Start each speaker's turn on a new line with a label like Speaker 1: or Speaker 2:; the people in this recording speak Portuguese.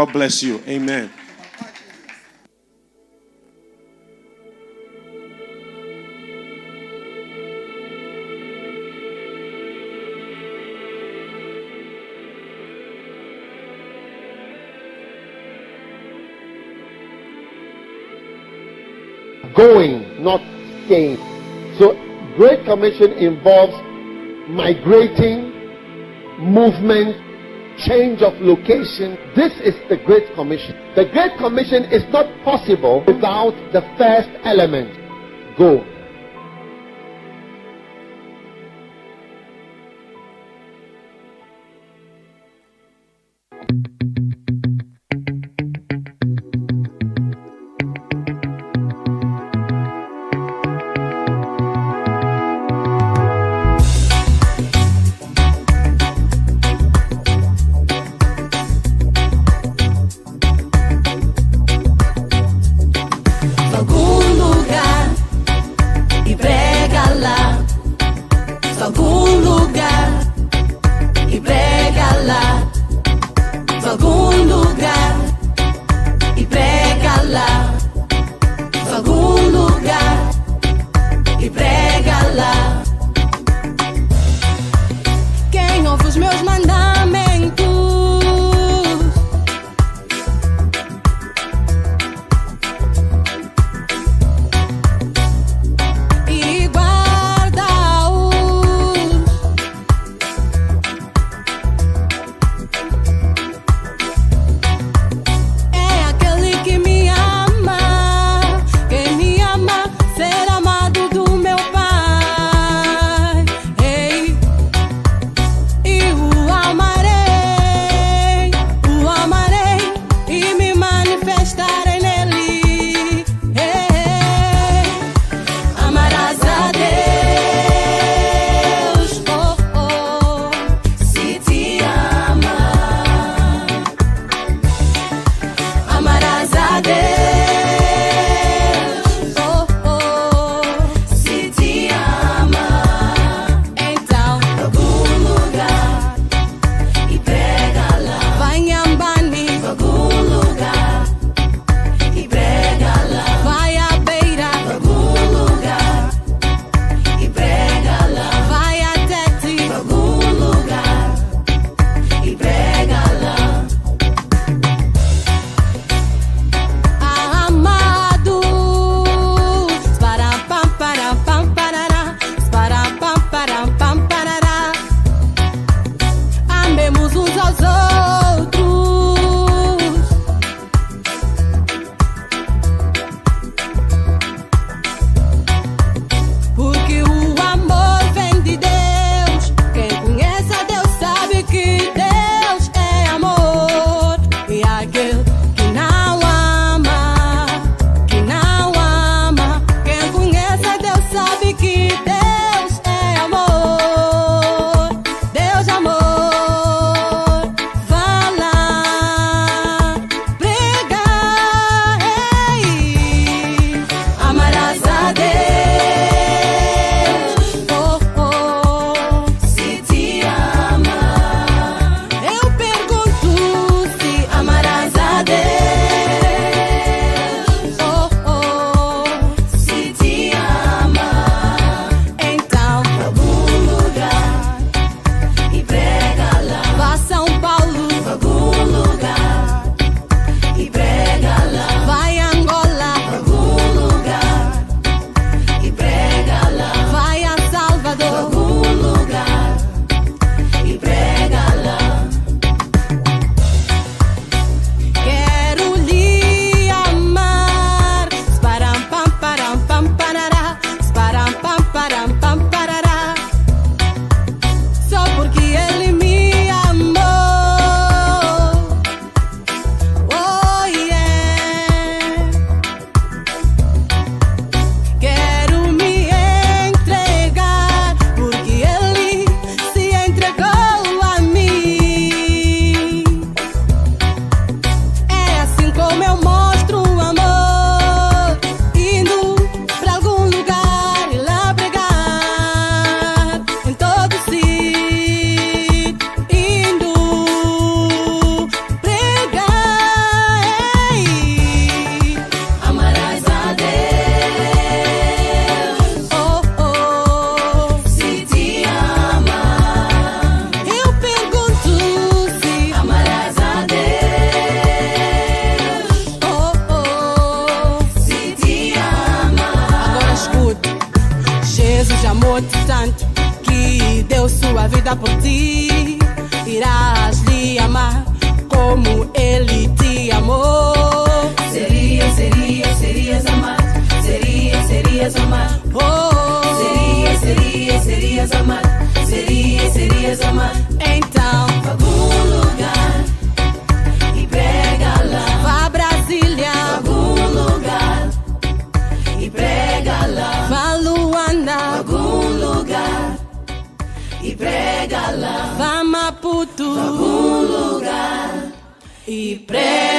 Speaker 1: God bless you. Amen.
Speaker 2: Going, not staying. So Great Commission involves migrating, movement, change of location. This is the Great Commission. The Great Commission is not possible without the first element: go.
Speaker 1: vida por ti. Irás lhe amar como ele te amou.
Speaker 3: Serias amado. Serias amado.
Speaker 1: Oh,
Speaker 3: Serias amado. Serias amado.
Speaker 1: então
Speaker 3: Vá algum lugar e prega lá.
Speaker 1: vá a Brasília,
Speaker 3: Algum lugar e prega lá.
Speaker 1: vá a Luanda,
Speaker 3: Algum lugar e prega lá.
Speaker 1: vá a Maputo
Speaker 3: Algum lugar
Speaker 1: e prega.